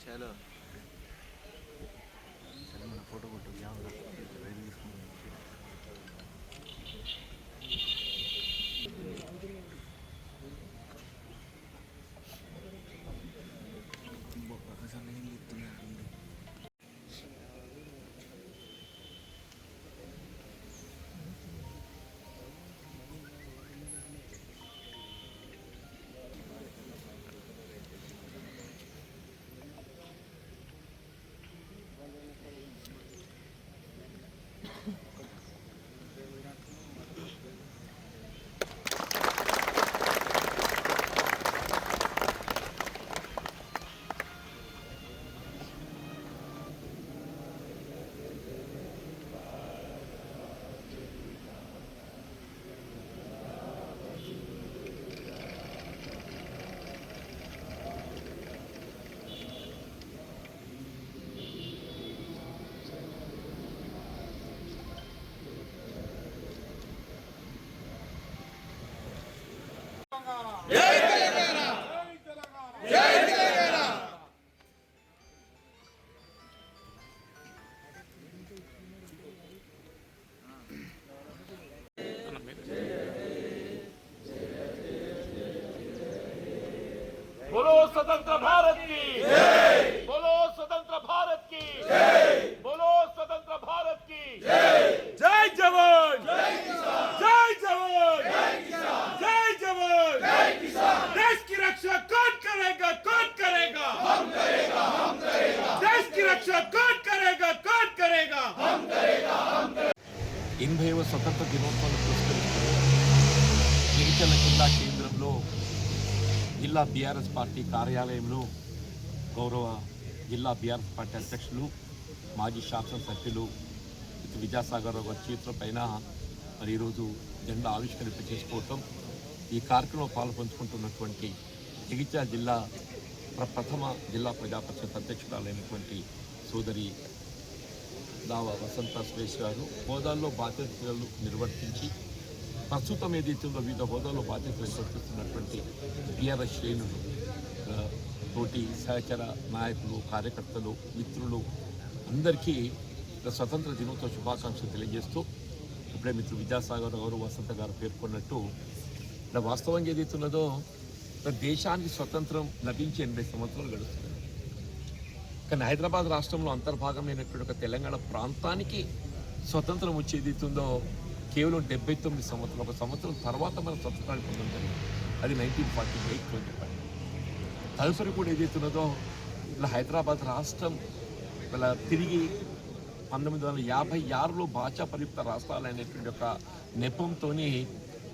चलो మన ఫోటో కొట్టు बोलो स्वतंत्र भारत की जय, बोलो स्वतंत्र भारत की जय, बोलो स्वतंत्र भारत की जय। जय जवान, जय किसान, जय जवान, जय किसान, जय जवान, जय किसान। देश की रक्षा कौन करेगा, कौन करेगा? हम करेगा, हम करेगा। देश की रक्षा कौन करेगा, कौन करेगा? हम करेगा, हम करेगा। 80వ స్వతంత్ర దినోత్సవాన్ని పురస్కరించుకుని జగిత్యాల జిల్లా కేంద్రంలో జిల్లా బీఆర్ఎస్ పార్టీ కార్యాలయంలో గౌరవ జిల్లా బీఆర్ఎస్ పార్టీ అధ్యక్షులు మాజీ శాసనసభ్యులు విద్యాసాగర్ గారి చేతుల పైన మరి ఈరోజు జెండా ఆవిష్కరింప చేసుకోవటం, ఈ కార్యక్రమంలో పాల్పంచుకుంటున్నటువంటి జగిత్యాల జిల్లా ప్రథమ జిల్లా ప్రజా పరిషత్ అధ్యక్షురాలైనటువంటి సోదరి దావా వసంత సురేష్ గారు హోదాల్లో బాధ్యతలు నిర్వర్తించి ప్రస్తుతం ఏదైతుందో వివిధ హోదాల్లో బాధ్యతలు నిర్వర్తిస్తున్నటువంటి బీఆర్ఎస్ శ్రేణులు, తోటి సహచర నాయకులు, కార్యకర్తలు, మిత్రులు అందరికీ స్వతంత్ర దినోత్సవ శుభాకాంక్షలు తెలియజేస్తూ ఇప్పుడే మిత్రులు విద్యాసాగర్ గారు, వసంత గారు పేర్కొన్నట్టు వాస్తవంగా ఏదైతున్నదో దేశానికి స్వతంత్రం లభించి 80 సంవత్సరాలు గడుస్తుంది. కానీ హైదరాబాద్ రాష్ట్రంలో అంతర్భాగమైనటువంటి ఒక తెలంగాణ ప్రాంతానికి స్వతంత్రం వచ్చేదైతుందో కేవలం 79 సంవత్సరాలు, ఒక సంవత్సరం తర్వాత మనం స్వతంత్రాన్ని పొందడం జరిగింది. అది 1948లో చెప్పండి. తదుపరి కూడా ఏదైతున్నదో ఇలా హైదరాబాద్ రాష్ట్రం ఇలా తిరిగి 1956లో భాషా పరియుక్త రాష్ట్రాలు అనేటువంటి ఒక నెపంతో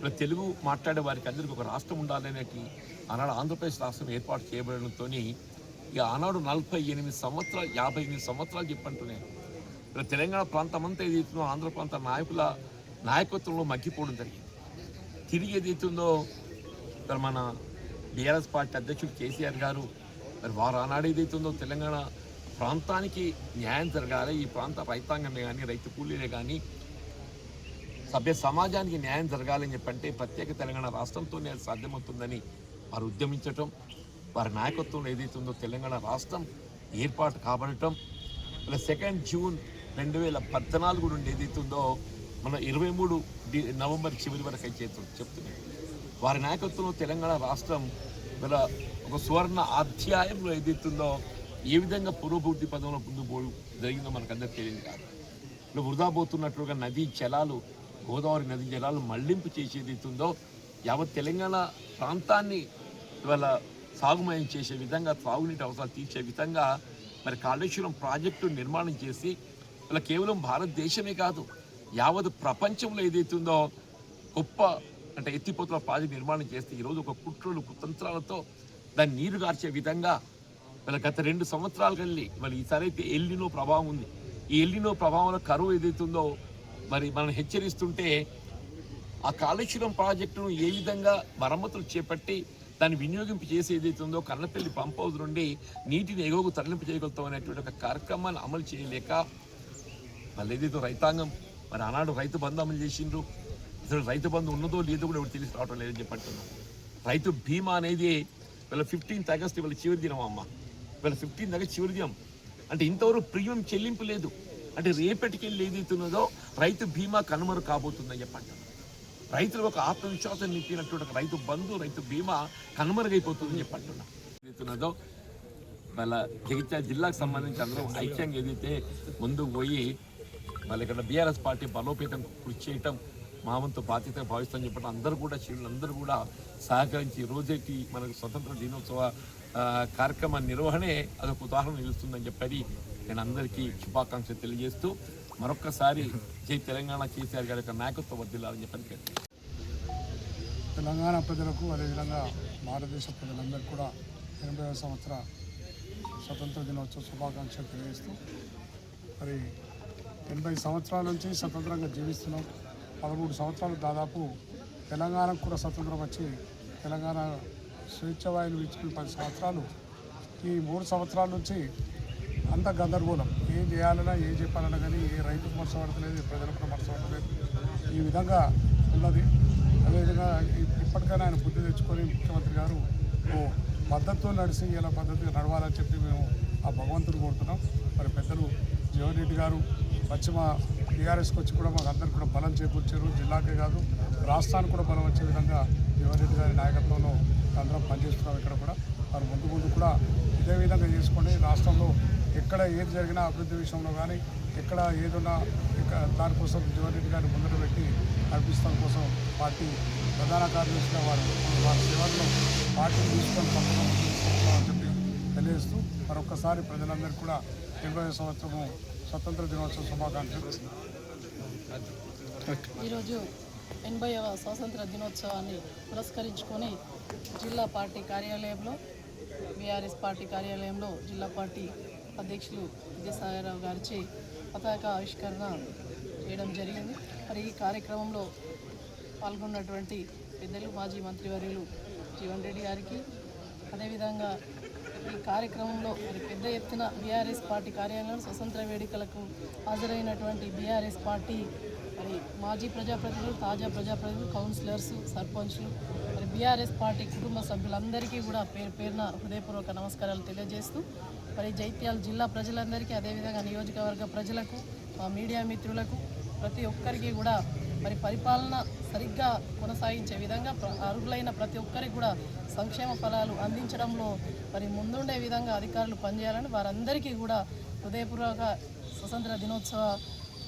ఇలా తెలుగు మాట్లాడే వారికి అందరికీ ఒక రాష్ట్రం ఉండాలనేటి ఆనాడు ఆంధ్రప్రదేశ్ రాష్ట్రం ఏర్పాటు చేయబడడంతో ఇక ఆనాడు 48 సంవత్సరాలు 58 సంవత్సరాలు చెప్పంటున్నాను ఇలా తెలంగాణ ప్రాంతం అంతా ఏదైతుందో ఆంధ్ర ప్రాంత నాయకుల నాయకత్వంలో మగ్గిపోవడం జరిగింది. తిరిగి ఏదైతుందో మన బీఆర్ఎస్ పార్టీ అధ్యక్షుడు కేసీఆర్ గారు మరి వారు ఆనాడు ఏదైతుందో తెలంగాణ ప్రాంతానికి న్యాయం జరగాలి, ఈ ప్రాంత రైతాంగమే కానీ రైతు కూలీలే కానీ సభ్య సమాజానికి న్యాయం జరగాలని చెప్పంటే ప్రత్యేక తెలంగాణ రాష్ట్రంతోనే అది సాధ్యమవుతుందని వారు ఉద్యమించటం, వారి నాయకత్వంలో ఏదైతుందో తెలంగాణ రాష్ట్రం ఏర్పాటు కాబడటం, 2 జూన్ 2014 నుండి ఏదైతుందో మన 23 నవంబర్ చివరి వరకు అయితే చెప్తున్నాయి. వారి నాయకత్వంలో తెలంగాణ రాష్ట్రం ఒక సువర్ణ అధ్యాయంలో ఏదైతుందో ఏ విధంగా పురోభివృద్ధి పదంలో ముందు జరిగిందో మనకు అందరికీ తెలియదు కాదు. ఇలా వృధా పోతున్నట్లుగా నదీ జలాలు, గోదావరి నదీ జలాలు మళ్లింపు చేసేదైతుందో యావత్ తెలంగాణ ప్రాంతాన్ని ఇవాళ సాగుమయం చేసే విధంగా, త్రాగునీటి అవసరాలు తీర్చే విధంగా మరి కాళేశ్వరం ప్రాజెక్టు నిర్మాణం చేసి ఇలా కేవలం భారతదేశమే కాదు యావత్ ప్రపంచంలో ఏదైతుందో గొప్ప అంటే ఎత్తిపోతుల ప్రాజెక్టు నిర్మాణం చేస్తే ఈరోజు ఒక కుట్రలు కుతంత్రాలతో దాన్ని నీరు గార్చే విధంగా వీళ్ళ గత 2 సంవత్సరాలు కలిగి మరి ఈసారి అయితే ఎల్నినో ప్రభావం ఉంది. ఈ ఎల్నినో ప్రభావంలో కరువు ఏదైతుందో మరి మనం హెచ్చరిస్తుంటే ఆ కాళేశ్వరం ప్రాజెక్టును ఏ విధంగా మరమ్మతులు చేపట్టి దాన్ని వినియోగింపు చేసి ఏదైతే ఉందో కన్నపల్లి పంప్ హౌస్ నుండి నీటిని ఎగువకు తరలింపు చేయగలుగుతాం అనేటువంటి ఒక కార్యక్రమాన్ని అమలు చేయలేక మళ్ళీ ఏదైతే రైతాంగం మరి ఆనాడు రైతు బంధు అమలు చేసిండ్రు. అసలు రైతు బంధు ఉన్నదో లేదో కూడా ఎవరు తెలిసి రావడం లేదని చెప్పంటున్నాం. రైతు బీమా అనేది వీళ్ళ 15th ఆగస్ట్ వీళ్ళ చివరి దినం అమ్మ, వీళ్ళ 15th ఆగస్ట్ చివరి దినం. అంటే ఇంతవరకు ప్రీమియం చెల్లింపు లేదు. అంటే రేపటికెళ్ళి ఏదైతున్నదో రైతు బీమా కనుమరు కాబోతుందని చెప్పంటున్నాం. రైతులకు ఒక ఆత్మవిశ్వాసం నింపినటువంటి ఒక రైతు బంధు రైతు బీమా కనుమరుగైపోతుందని చెప్పంటున్నాం. ఏదైతున్నదో వాళ్ళ జగిత్యాల జిల్లాకు సంబంధించి అందరూ ఐక్యంగా ఏదైతే ముందుకు పోయి వాళ్ళ ఇక్కడ బీఆర్ఎస్ పార్టీ బలోపేతం కృషి చేయటం మా వంతు బాధ్యతగా భావిస్తామని చెప్పడం అందరూ కూడా శ్రేణులందరూ కూడా సహకరించి రోజేటి మనకు స్వతంత్ర దినోత్సవ కార్యక్రమ నిర్వహణే అదొక ఉదాహరణ నిలుస్తుందని చెప్పి నేను అందరికీ శుభాకాంక్షలు తెలియజేస్తూ మరొక్కసారి జై తెలంగాణ కేసీఆర్ గారి యొక్క నాయకత్వం వర్ధిల్లాలని చెప్పని తెలంగాణ ప్రజలకు అదేవిధంగా భారతదేశ ప్రజలందరికీ కూడా 80వ సంవత్సర స్వతంత్ర దినోత్సవ శుభాకాంక్షలు తెలియజేస్తూ మరి 80 సంవత్సరాల నుంచి స్వతంత్రంగా జీవిస్తున్నాం. 13 సంవత్సరాలు దాదాపు తెలంగాణకు కూడా స్వతంత్రం వచ్చి తెలంగాణ స్వేచ్ఛ వాయులు ఇచ్చిన 10 సంవత్సరాలు. ఈ 3 సంవత్సరాల నుంచి అంత గందరగోళం, ఏం చేయాలన్నా ఏం చెప్పాలన్నా కానీ ఏ రైతుకు మనసపడతలేదు, ఏ ప్రజలకు కూడా మనసపడతలేదు. ఈ విధంగా ఉన్నది. అదేవిధంగా ఇప్పటికైనా ఆయన బుద్ధి తెచ్చుకొని ముఖ్యమంత్రి గారు ఓ పద్ధతితో నడిచి ఇలా పద్ధతిగా నడవాలని చెప్పి మేము ఆ భగవంతుడు కోరుతున్నాం. మరి పెద్దలు జీవన్ రెడ్డి గారు పశ్చిమ టీఆర్ఎస్కి వచ్చి కూడా మాకు అందరికీ కూడా బలం చేకూర్చారు. జిల్లాకే కాదు రాష్ట్రానికి కూడా బలం వచ్చే విధంగా జీవన్ రెడ్డి గారి నాయకత్వంలో అందరం పనిచేస్తున్నాం. ఇక్కడ కూడా మరి ముందు కూడా ఇదే విధంగా చేసుకోండి. రాష్ట్రంలో ఎక్కడ ఏది జరిగినా అభివృద్ధి విషయంలో కానీ ఎక్కడ ఏదన్నా దానికోసం జీవన్ రెడ్డి గారిని ముందర పెట్టి నడిపిస్తాం కోసం పార్టీ ప్రధాన కార్యదర్శిగా వారి సేవల్లో పార్టీని తీసుకొని తప్పకుండా చెప్పి తెలియజేస్తూ మరొకసారి ప్రజలందరికీ కూడా 80వ సంవత్సరము స్వతంత్ర దినోత్సవ శుభాకాంక్షలు. ఈరోజు 80వ స్వాతంత్ర దినోత్సవాన్ని పురస్కరించుకొని జిల్లా పార్టీ కార్యాలయంలో బీఆర్ఎస్ పార్టీ కార్యాలయంలో జిల్లా పార్టీ అధ్యక్షులు విజయసాయిరావు గారిచే పతాక ఆవిష్కరణ చేయడం జరిగింది. మరి ఈ కార్యక్రమంలో పాల్గొన్నటువంటి పెద్దలు మాజీ మంత్రివర్యులు జీవన్ రెడ్డి గారికి, అదేవిధంగా ఈ కార్యక్రమంలో మరి పెద్ద ఎత్తున బీఆర్ఎస్ పార్టీ కార్యాలయంలో స్వతంత్ర వేడుకలకు హాజరైనటువంటి బీఆర్ఎస్ పార్టీ మరి మాజీ ప్రజాప్రతినిధులు, తాజా ప్రజాప్రతినిధులు, కౌన్సిలర్స్, సర్పంచ్లు, మరి బీఆర్ఎస్ పార్టీ కుటుంబ సభ్యులందరికీ కూడా పేరున హృదయపూర్వక నమస్కారాలు తెలియజేస్తూ మరి జైత్యాల జిల్లా ప్రజలందరికీ, అదేవిధంగా నియోజకవర్గ ప్రజలకు, మా మీడియా మిత్రులకు, ప్రతి ఒక్కరికి కూడా మరి పరిపాలన సరిగ్గా కొనసాగించే విధంగా అర్హులైన ప్రతి ఒక్కరికి కూడా సంక్షేమ ఫలాలు అందించడంలో మరి ముందుండే విధంగా అధికారులు పనిచేయాలని వారందరికీ కూడా హృదయపూర్వక స్వతంత్ర దినోత్సవ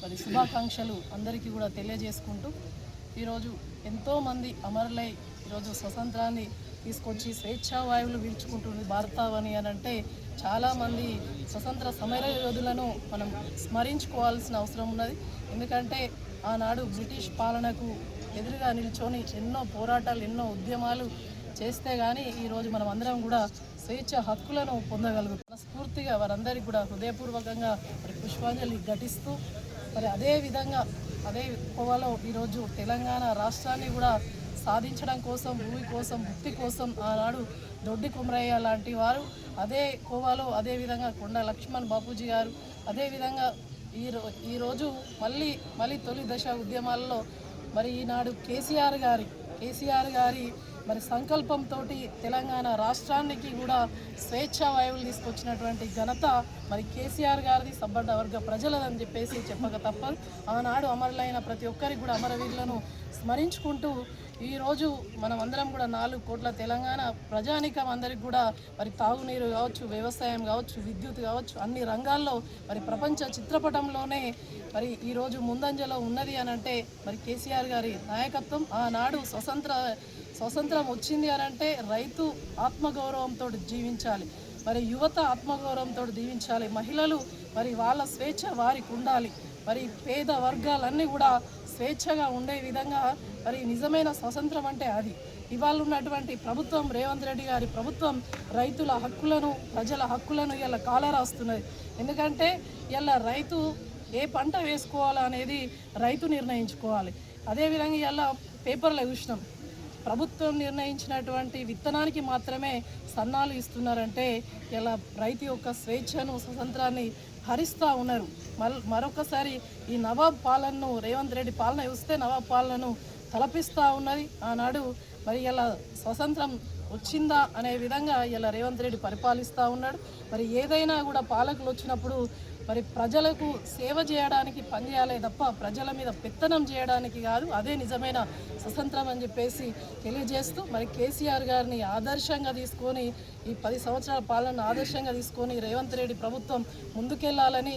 మరి శుభాకాంక్షలు అందరికీ కూడా తెలియజేసుకుంటూ ఈరోజు ఎంతోమంది అమరులై ఈరోజు స్వతంత్రాన్ని తీసుకొచ్చి స్వేచ్ఛా వాయువులు పీల్చుకుంటుంది భారతావని అని అంటే చాలామంది స్వతంత్ర సమర యోధులను మనం స్మరించుకోవాల్సిన అవసరం ఉన్నది. ఎందుకంటే ఆనాడు బ్రిటిష్ పాలనకు ఎదురుగా నిల్చొని ఎన్నో పోరాటాలు, ఎన్నో ఉద్యమాలు చేస్తే కానీ ఈరోజు మనం అందరం కూడా స్వేచ్ఛ హక్కులను పొందగలుగుతాం. స్ఫూర్తిగా వారందరికీ కూడా హృదయపూర్వకంగా మరి పుష్పాంజలి ఘటిస్తూ మరి అదే కోవలో ఈరోజు తెలంగాణ రాష్ట్రాన్ని కూడా సాధించడం కోసం, భూమి కోసం, భక్తి కోసం ఆనాడు దొడ్డి కుమరయ్య లాంటి వారు అదే కోవాలో, అదేవిధంగా కొండ లక్ష్మణ్ బాపూజీ గారు, అదేవిధంగా ఈరోజు మళ్ళీ తొలి దశ ఉద్యమాల్లో మరి ఈనాడు కేసీఆర్ గారి మరి సంకల్పంతో తెలంగాణ రాష్ట్రానికి కూడా స్వేచ్ఛా వాయువులు తీసుకొచ్చినటువంటి ఘనత మరి కేసీఆర్ గారిది, సబ్బడ్డ వర్గ ప్రజలదని చెప్పేసి చెప్పక తప్పదు. ఆనాడు అమరులైన ప్రతి ఒక్కరికి కూడా అమరవీరులను స్మరించుకుంటూ ఈరోజు మనం అందరం కూడా 4 కోట్ల తెలంగాణ ప్రజానికం అందరికి కూడా మరి తాగునీరు కావచ్చు, వ్యవసాయం కావచ్చు, విద్యుత్ కావచ్చు, అన్ని రంగాల్లో మరి ప్రపంచ చిత్రపటంలోనే మరి ఈరోజు ముందంజలో ఉన్నది అని అంటే మరి కేసీఆర్ గారి నాయకత్వం. ఆనాడు స్వతంత్రం వచ్చింది అని అంటే రైతు ఆత్మగౌరవంతో జీవించాలి, మరి యువత ఆత్మగౌరవంతో జీవించాలి, మహిళలు మరి వాళ్ళ స్వేచ్ఛ వారికి ఉండాలి, మరి పేద వర్గాలన్నీ కూడా స్వేచ్ఛగా ఉండే విధంగా మరి నిజమైన స్వతంత్రం అంటే అది. ఇవాళ ఉన్నటువంటి ప్రభుత్వం, రేవంత్ రెడ్డి గారి ప్రభుత్వం రైతుల హక్కులను, ప్రజల హక్కులను ఇలా కాలరాస్తున్నది. ఎందుకంటే ఇలా రైతు ఏ పంట వేసుకోవాలా అనేది రైతు నిర్ణయించుకోవాలి. అదేవిధంగా ఇలా పేపర్లో చూసినాం, ప్రభుత్వం నిర్ణయించినటువంటి విత్తనానికి మాత్రమే సన్నాలు ఇస్తున్నారంటే ఇలా రైతు యొక్క స్వేచ్ఛను స్వతంత్రాన్ని హరిస్తూ ఉన్నారు. మరొకసారి ఈ నవాబ్ పాలనను రేవంత్ రెడ్డి పాలన చూస్తే నవాబ్ పాలనను తలపిస్తూ ఉన్నది. ఆనాడు మరి ఇలా స్వతంత్రం వచ్చిందా అనే విధంగా ఇలా రేవంత్ రెడ్డి పరిపాలిస్తూ ఉన్నాడు. మరి ఏదైనా కూడా పాలకులు వచ్చినప్పుడు మరి ప్రజలకు సేవ చేయడానికి పనిచేయాలే తప్ప ప్రజల మీద పెత్తనం చేయడానికి కాదు. అదే నిజమైన స్వతంత్రం అని చెప్పేసి తెలియజేస్తూ మరి కేసీఆర్ గారిని ఆదర్శంగా తీసుకొని ఈ 10 సంవత్సరాల పాలన ఆదర్శంగా తీసుకొని రేవంత్ రెడ్డి ప్రభుత్వం ముందుకెళ్లాలని,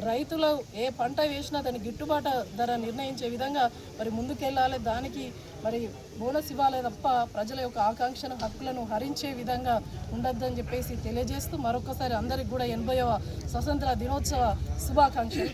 రైతులు ఏ పంట వేసినా దాని గిట్టుబాటు ధర నిర్ణయించే విధంగా మరి ముందుకెళ్ళాలి. దానికి మరి బోనస్ ఇవ్వాలి తప్ప ప్రజల యొక్క ఆకాంక్షను హక్కులను హరించే విధంగా ఉండొద్దని చెప్పేసి తెలియజేస్తూ మరొకసారి అందరికి కూడా 80వ స్వతంత్ర దినోత్సవ శుభాకాంక్షలు